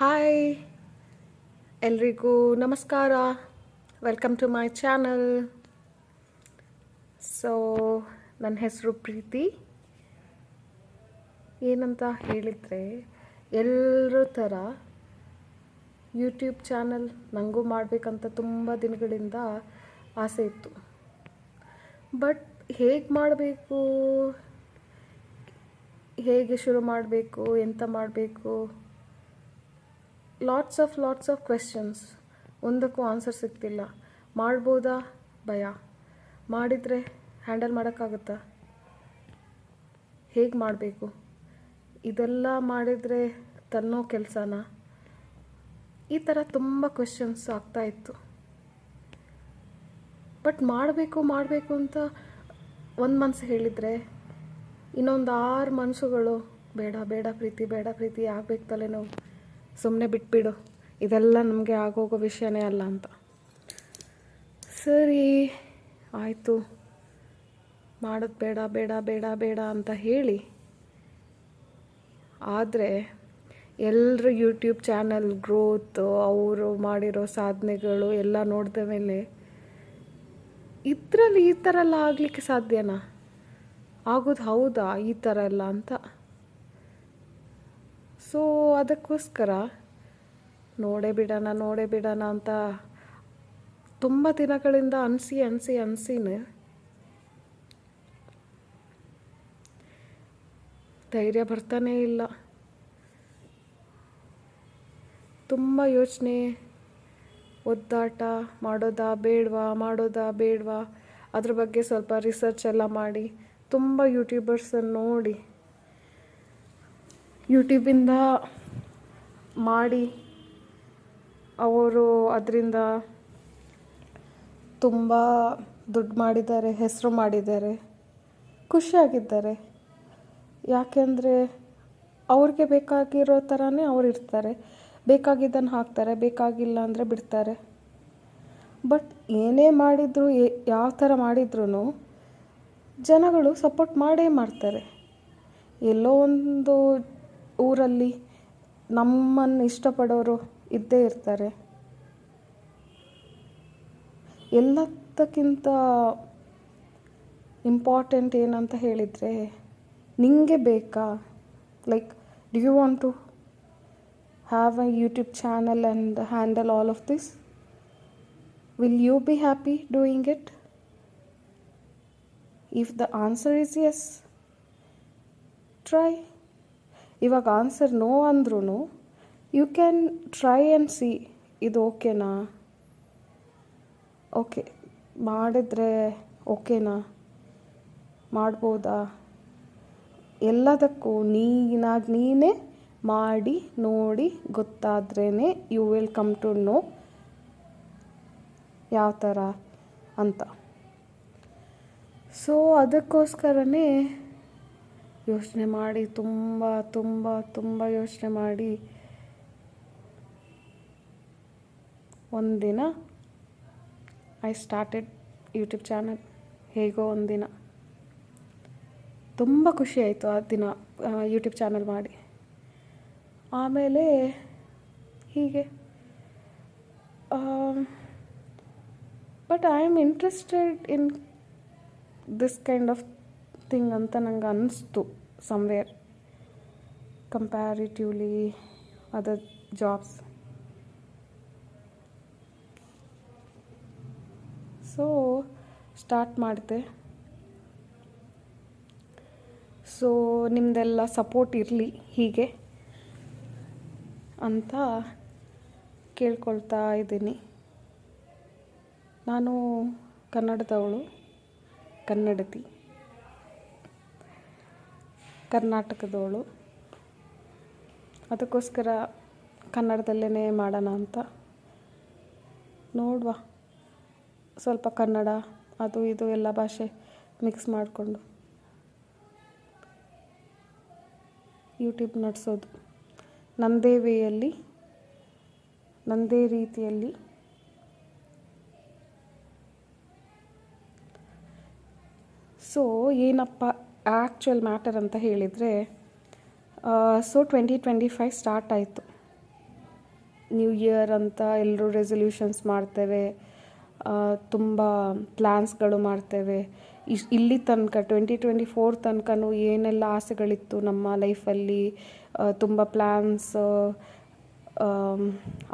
Hi ಎಲ್ರಿಗೂ ನಮಸ್ಕಾರ. Welcome to my channel. So ನನ್ನ ಹೆಸರು ಪ್ರೀತಿ. ಏನಂತ ಹೇಳಿದರೆ, ಎಲ್ಲರ ಥರ ಯೂಟ್ಯೂಬ್ ಚಾನಲ್ ನನಗೂ ಮಾಡಬೇಕಂತ ತುಂಬ ದಿನಗಳಿಂದ ಆಸೆ ಇತ್ತು. ಬಟ್ ಹೇಗೆ ಮಾಡಬೇಕು, ಹೇಗೆ ಶುರು ಮಾಡಬೇಕು, ಎಂತ ಮಾಡಬೇಕು, ಲಾಟ್ಸ್ ಆಫ್ ಕ್ವೆಶನ್ಸ್. ಒಂದಕ್ಕೂ ಆನ್ಸರ್ ಸಿಗ್ತಿಲ್ಲ. ಮಾಡ್ಬೋದಾ, ಭಯ. ಮಾಡಿದರೆ ಹ್ಯಾಂಡಲ್ ಮಾಡೋಕ್ಕಾಗುತ್ತಾ, ಹೇಗೆ ಮಾಡಬೇಕು, ಇದೆಲ್ಲ ಮಾಡಿದರೆ ತನ್ನೋ ಕೆಲಸನ, ಈ ಥರ ತುಂಬ ಕ್ವೆಶನ್ಸ್ ಆಗ್ತಾಯಿತ್ತು. ಬಟ್ ಮಾಡಬೇಕು ಅಂತ ಒಂದು ಮನಸ್ಸು ಹೇಳಿದರೆ, ಇನ್ನೊಂದು 6 ಮನಸ್ಸುಗಳು ಬೇಡ ಪ್ರೀತಿ ಆಗಬೇಕು, ತಲೆನೋವು, ಸುಮ್ಮನೆ ಬಿಟ್ಬಿಡು, ಇದೆಲ್ಲ ನಮಗೆ ಆಗೋಗೋ ವಿಷಯನೇ ಅಲ್ಲ ಅಂತ. ಸರಿ ಆಯಿತು, ಮಾಡೋದು ಬೇಡ ಅಂತ ಹೇಳಿ, ಆದರೆ ಎಲ್ಲರೂ ಯೂಟ್ಯೂಬ್ ಚಾನಲ್ ಗ್ರೋತ್, ಅವರು ಮಾಡಿರೋ ಸಾಧನೆಗಳು ಎಲ್ಲ ನೋಡಿದ ಮೇಲೆ ಇದರಲ್ಲಿ ಈ ಥರ ಎಲ್ಲ ಆಗಲಿಕ್ಕೆ ಸಾಧ್ಯನಾ, ಆಗೋದು ಹೌದಾ ಈ ಥರ ಎಲ್ಲ ಅಂತ. ಸೊ ಅದಕ್ಕೋಸ್ಕರ ನೋಡೇ ಬಿಡೋಣ ಅಂತ ತುಂಬ ದಿನಗಳಿಂದ ಅನಿಸಿನೇ ಧೈರ್ಯ ಬರ್ತಾನೇ ಇಲ್ಲ. ತುಂಬ ಯೋಚನೆ, ಒದ್ದಾಟ, ಮಾಡೋದಾ ಬೇಡವಾ ಅದ್ರ ಬಗ್ಗೆ ಸ್ವಲ್ಪ ರಿಸರ್ಚ್ ಎಲ್ಲ ಮಾಡಿ, ತುಂಬ ಯೂಟ್ಯೂಬರ್ಸನ್ನು ನೋಡಿ, ಯೂಟ್ಯೂಬಿಂದ ಮಾಡಿ ಅವರು ಅದರಿಂದ ತುಂಬ ದುಡ್ಡು ಮಾಡಿದ್ದಾರೆ, ಹೆಸರು ಮಾಡಿದ್ದಾರೆ, ಖುಷಿಯಾಗಿದ್ದಾರೆ. ಯಾಕೆಂದರೆ ಅವ್ರಿಗೆ ಬೇಕಾಗಿರೋ ಥರನೇ ಅವ್ರು ಇರ್ತಾರೆ, ಬೇಕಾಗಿದ್ದನ್ನು ಹಾಕ್ತಾರೆ, ಬೇಕಾಗಿಲ್ಲ ಅಂದರೆ ಬಿಡ್ತಾರೆ. ಬಟ್ ಏನೇ ಮಾಡಿದ್ರು, ಯಾವ ಥರ ಮಾಡಿದ್ರೂ ಜನಗಳು ಸಪೋರ್ಟ್ ಮಾಡೇ ಮಾಡ್ತಾರೆ. ಎಲ್ಲೋ ಒಂದು ಊರಲ್ಲಿ ನಮ್ಮನ್ನು ಇಷ್ಟಪಡೋರು ಇದ್ದೇ ಇರ್ತಾರೆ. ಎಲ್ಲದಕ್ಕಿಂತ ಇಂಪಾರ್ಟೆಂಟ್ ಏನಂತ ಹೇಳಿದರೆ, ನಿಮಗೆ ಬೇಕಾ, like do you want to have a YouTube channel and handle all of this? Will you be happy doing it? If the answer is yes, try. ಇವಾಗ ಆನ್ಸರ್ ನೋ ಅಂದ್ರೂ you can try and see, ಇದು ಓಕೆನಾ, okay ಮಾಡಿದ್ರೆ ಓಕೆನಾ, ಮಾಡ್ಬೋದಾ, ಎಲ್ಲದಕ್ಕೂ ನೀನೇ ಮಾಡಿ ನೋಡಿ ಗೊತ್ತಾದ್ರೇ you will come to know ಯಾವ ಥರ ಅಂತ. ಸೊ ಅದಕ್ಕೋಸ್ಕರನೇ ಯೋಚನೆ ಮಾಡಿ, ತುಂಬ ಯೋಚನೆ ಮಾಡಿ, ಒಂದಿನ ಐ ಸ್ಟಾರ್ಟೆಡ್ ಯೂಟ್ಯೂಬ್ ಚಾನಲ್. ಹೇಗೋ ಒಂದಿನ ತುಂಬ ಖುಷಿ ಆಯಿತು ಆ ದಿನ ಯೂಟ್ಯೂಬ್ ಚಾನಲ್ ಮಾಡಿ. ಆಮೇಲೆ ಹೀಗೆ but I am interested in this kind of thing ಅಂತ ನಂಗೆ ಅನ್ನಿಸ್ತು somewhere, comparatively other jobs. So start ಮಾಡಿದೆ. ಸೊ ನಿಮ್ಮದೆಲ್ಲ ಸಪೋರ್ಟ್ ಇರಲಿ ಹೀಗೆ ಅಂತ ಕೇಳ್ಕೊಳ್ತಾ ಇದ್ದೀನಿ. ನಾನು ಕನ್ನಡದವಳು, ಕನ್ನಡತಿ, ಕರ್ನಾಟಕದವಳು. ಅದಕ್ಕೋಸ್ಕರ ಕನ್ನಡದಲ್ಲೇ ಮಾಡೋಣ ಅಂತ ನೋಡುವ. ಸ್ವಲ್ಪ ಕನ್ನಡ, ಅದು ಇದು ಎಲ್ಲ ಭಾಷೆ ಮಿಕ್ಸ್ ಮಾಡಿಕೊಂಡು ಯೂಟ್ಯೂಬ್ ನಡೆಸೋದು ನನ್ನದೇ ವೇಯಲ್ಲಿ, ನನ್ನದೇ ರೀತಿಯಲ್ಲಿ. ಸೊ ಏನಪ್ಪ ಆ್ಯಕ್ಚುಯಲ್ ಮ್ಯಾಟರ್ ಅಂತ ಹೇಳಿದರೆ, ಸೊ 2025 ಸ್ಟಾರ್ಟ್ ಆಯಿತು. ನ್ಯೂ ಇಯರ್ ಅಂತ ಎಲ್ಲರೂ ರೆಸೊಲ್ಯೂಷನ್ಸ್ ಮಾಡ್ತೇವೆ, ತುಂಬ ಪ್ಲ್ಯಾನ್ಸ್ಗಳು ಮಾಡ್ತೇವೆ. ಇಲ್ಲಿ ತನಕ 2024 ತನಕನೂ ಏನೆಲ್ಲ ಆಸೆಗಳಿತ್ತು ನಮ್ಮ ಲೈಫಲ್ಲಿ, ತುಂಬ ಪ್ಲ್ಯಾನ್ಸ್,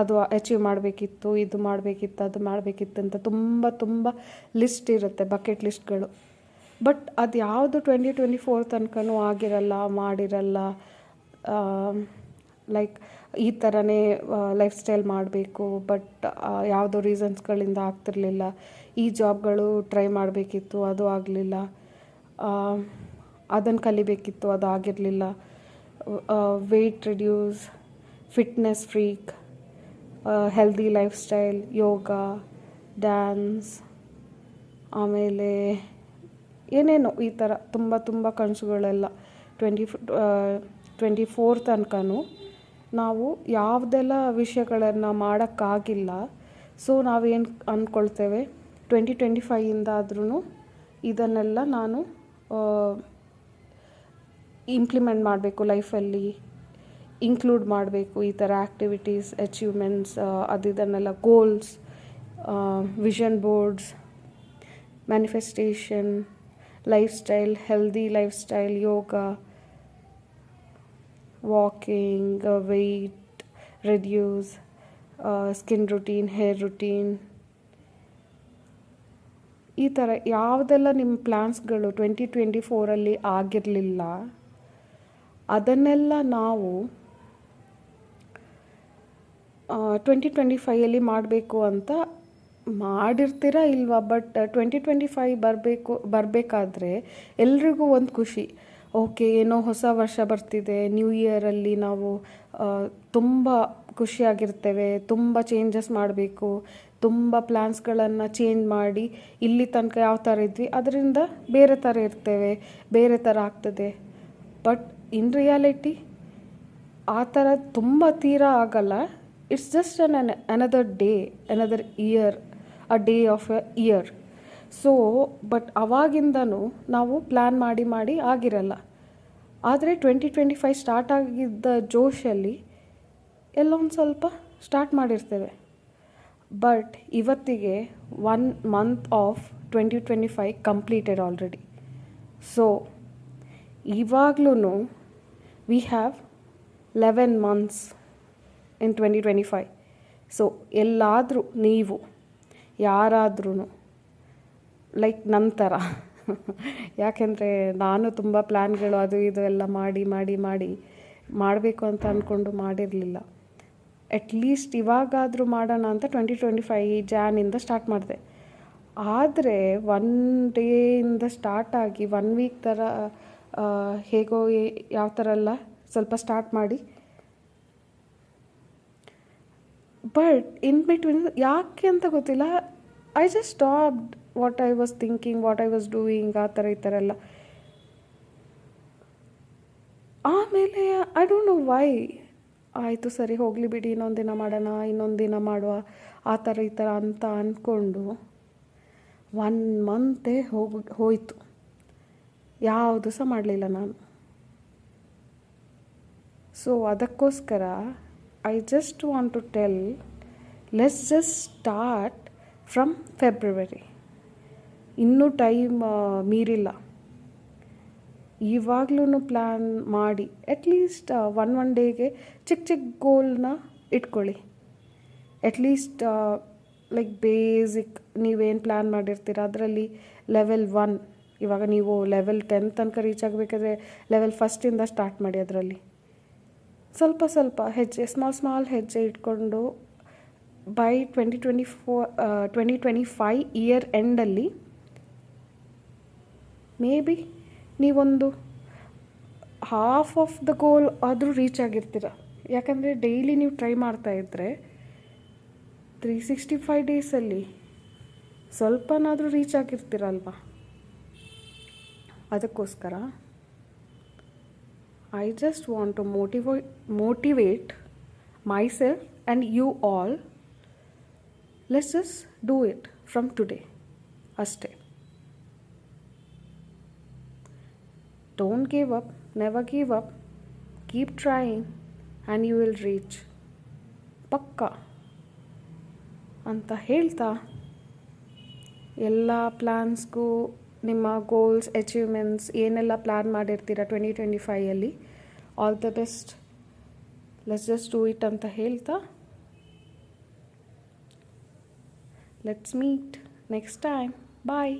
ಅದು ಅಚೀವ್ ಮಾಡಬೇಕಿತ್ತು, ಇದು ಮಾಡಬೇಕಿತ್ತು, ಅದು ಮಾಡಬೇಕಿತ್ತು ಅಂತ ತುಂಬ ತುಂಬ ಲಿಸ್ಟ್ ಇರುತ್ತೆ, ಬಕೆಟ್ ಲಿಸ್ಟ್ಗಳು. ಬಟ್ ಅದು ಯಾವುದು 2024 ತನಕನೂ ಆಗಿರಲ್ಲ, ಮಾಡಿರಲ್ಲ. ಲೈಕ್ ಈ ಥರನೇ ಲೈಫ್ ಸ್ಟೈಲ್ ಮಾಡಬೇಕು, ಬಟ್ ಯಾವುದೋ ರೀಸನ್ಸ್ಗಳಿಂದ ಆಗ್ತಿರ್ಲಿಲ್ಲ. ಈ ಜಾಬ್ಗಳು ಟ್ರೈ ಮಾಡಬೇಕಿತ್ತು, ಅದು ಆಗಲಿಲ್ಲ. ಅದನ್ನು ಕಲಿಬೇಕಿತ್ತು, ಅದು ಆಗಿರಲಿಲ್ಲ. Weight reduce, fitness freak, healthy lifestyle, yoga, dance, ಆಮೇಲೆ ಏನೇನೋ ಈ ಥರ ತುಂಬ ತುಂಬ ಕನಸುಗಳೆಲ್ಲ 2024 ತನಕನೂ ನಾವು ಯಾವುದೆಲ್ಲ ವಿಷಯಗಳನ್ನು ಮಾಡೋಕ್ಕಾಗಿಲ್ಲ. ಸೊ ನಾವೇನು ಅಂದ್ಕೊಳ್ತೇವೆ, 2025ಇಂದ ಆದ್ರೂ ಇದನ್ನೆಲ್ಲ ನಾನು ಇಂಪ್ಲಿಮೆಂಟ್ ಮಾಡಬೇಕು, ಲೈಫಲ್ಲಿ ಇನ್ಕ್ಲೂಡ್ ಮಾಡಬೇಕು, ಈ ಥರ ಆ್ಯಕ್ಟಿವಿಟೀಸ್, ಅಚೀವ್ಮೆಂಟ್ಸ್, ಇದನ್ನೆಲ್ಲ goals, vision boards, manifestation, lifestyle, healthy lifestyle, yoga, walking, weight reduce, skin routine, hair routine, ಈ ಥರ ಯಾವುದೆಲ್ಲ ನಿಮ್ಮ ಪ್ಲ್ಯಾನ್ಸ್ಗಳು 2024ಅಲ್ಲಿ ಆಗಿರಲಿಲ್ಲ ಅದನ್ನೆಲ್ಲ ನಾವು 2025ಅಲ್ಲಿ ಮಾಡಬೇಕು ಅಂತ ಮಾಡಿರ್ತೀರ ಇಲ್ವಾ. ಬಟ್ 2025 ಬರಬೇಕಾದ್ರೆ ಎಲ್ರಿಗೂ ಒಂದು ಖುಷಿ, ಓಕೆ ಏನೋ ಹೊಸ ವರ್ಷ ಬರ್ತಿದೆ, ನ್ಯೂ ಇಯರಲ್ಲಿ ನಾವು ತುಂಬ ಖುಷಿಯಾಗಿರ್ತೇವೆ, ತುಂಬ ಚೇಂಜಸ್ ಮಾಡಬೇಕು, ತುಂಬ ಪ್ಲ್ಯಾನ್ಸ್ಗಳನ್ನು ಚೇಂಜ್ ಮಾಡಿ ಇಲ್ಲಿ ತನಕ ಯಾವ ಥರ ಇದ್ವಿ ಅದರಿಂದ ಬೇರೆ ಥರ ಇರ್ತೇವೆ, ಬೇರೆ ಥರ ಆಗ್ತದೆ. ಬಟ್ ಇನ್ ರಿಯಾಲಿಟಿ ಆ ಥರ ತುಂಬ ತೀರಾ ಆಗಲ್ಲ. It's just another day, another year, a day of a year. So but ಅವಾಗಿಂದನೂ ನಾವು ಪ್ಲ್ಯಾನ್ ಮಾಡಿ ಆಗಿರಲ್ಲ. ಆದರೆ 2025 ಸ್ಟಾರ್ಟ್ ಆಗಿದ್ದ ಜೋಶಲ್ಲಿ ಎಲ್ಲೊಂದು ಸ್ವಲ್ಪ ಸ್ಟಾರ್ಟ್ ಮಾಡಿರ್ತೇವೆ. ಬಟ್ ಇವತ್ತಿಗೆ 1 month of 2025 completed already. So ಇವಾಗ್ಲೂ we have 11 months in 2025. So ಎಲ್ಲಾದರೂ ನೀವು ಯಾರಾದ್ರೂ ಲೈಕ್ ನನ್ನ ಥರ ಯಾಕೆಂದರೆ ನಾನು ತುಂಬ ಪ್ಲ್ಯಾನ್ಗಳು ಅದು ಇದು ಎಲ್ಲ ಮಾಡಿ ಮಾಡಬೇಕು ಅಂತ ಅಂದ್ಕೊಂಡು ಮಾಡಿರಲಿಲ್ಲ. ಅಟ್ಲೀಸ್ಟ್ ಇವಾಗಾದರೂ ಮಾಡೋಣ ಅಂತ 2025 ಜಾನಿಂದ ಸ್ಟಾರ್ಟ್ ಮಾಡಿದೆ. ಆದರೆ 1 ಡೇಯಿಂದ ಸ್ಟಾರ್ಟ್ ಆಗಿ 1 ವೀಕ್ ಥರ ಹೇಗೋ ಯಾವ ಥರ ಎಲ್ಲ ಸ್ವಲ್ಪ ಸ್ಟಾರ್ಟ್ ಮಾಡಿ, ಬಟ್ ಇನ್ ಬಿಟ್ವೀನ್ ಯಾಕೆ ಅಂತ ಗೊತ್ತಿಲ್ಲ, I just stopped what I was thinking, what I was doing, ಆ ಥರ ಈ ಥರ ಎಲ್ಲ. ಆಮೇಲೆ ಐ ಡೋಂಟ್ ನೋ ವೈ, ಆಯಿತು ಸರಿ ಹೋಗಲಿ ಬಿಡಿ, ಇನ್ನೊಂದು ದಿನ ಮಾಡೋಣ, ಇನ್ನೊಂದು ದಿನ ಮಾಡುವ, ಆ ಥರ ಈ ಥರ ಅಂತ ಅಂದ್ಕೊಂಡು 1 ಮಂತೇ ಹೋಯಿತು, ಯಾವುದು ಸಹ ಮಾಡಲಿಲ್ಲ ನಾನು. ಸೊ ಅದಕ್ಕೋಸ್ಕರ I just want to tell, let's just start from February. ಇನ್ನೂ ಟೈಮ್ ಮೀರಿಲ್ಲ. ಇವಾಗ್ಲೂ ಪ್ಲ್ಯಾನ್ ಮಾಡಿ ಅಟ್ಲೀಸ್ಟ್ ಒನ್ ಡೇಗೆ ಚಿಕ್ಕ ಗೋಲ್ನ ಇಟ್ಕೊಳ್ಳಿ. ಅಟ್ಲೀಸ್ಟ್ ಲೈಕ್ ಬೇಸಿಕ್ ನೀವೇನು ಪ್ಲ್ಯಾನ್ ಮಾಡಿರ್ತೀರ ಅದರಲ್ಲಿ ಲೆವೆಲ್ 1, ಇವಾಗ ನೀವು ಲೆವೆಲ್ 10 ತನಕ ರೀಚ್ ಆಗಬೇಕಾದ್ರೆ ಲೆವೆಲ್ 1 ಸ್ಟಾರ್ಟ್ ಮಾಡಿ. ಅದರಲ್ಲಿ ಸ್ವಲ್ಪ ಹೆಜ್ಜೆ, ಸ್ಮಾಲ್ ಹೆಜ್ಜೆ ಇಟ್ಕೊಂಡು ಬೈ 2025 ಇಯರ್ ಎಂಡಲ್ಲಿ ಮೇ ಬಿ ನೀವೊಂದು ಹಾಫ್ ಆಫ್ ದ ಗೋಲ್ ಆದರೂ ರೀಚ್ ಆಗಿರ್ತೀರ. ಯಾಕಂದರೆ ಡೈಲಿ ನೀವು ಟ್ರೈ ಮಾಡ್ತಾಯಿದ್ರೆ 365 ಡೇಸಲ್ಲಿ ಸ್ವಲ್ಪನಾದರೂ ರೀಚ್ ಆಗಿರ್ತೀರಲ್ವ. ಅದಕ್ಕೋಸ್ಕರ I just want to motivate myself and you all. Let's just do it from today. Aste. Don't give up, never give up. Keep trying and you will reach. ಪಕ್ಕ ಅಂತ ಹೇಳ್ತಾ, ಎಲ್ಲ ಪ್ಲ್ಯಾನ್ಸ್ಗೂ ನಿಮ್ಮ ಗೋಲ್ಸ್, ಅಚೀವ್ಮೆಂಟ್ಸ್ ಏನೆಲ್ಲ plan ಮಾಡಿರ್ತೀರ 2025 all the best. Let's just do it ಅಂತ ಹೇಳ್ತಾ, let's meet next time. Bye.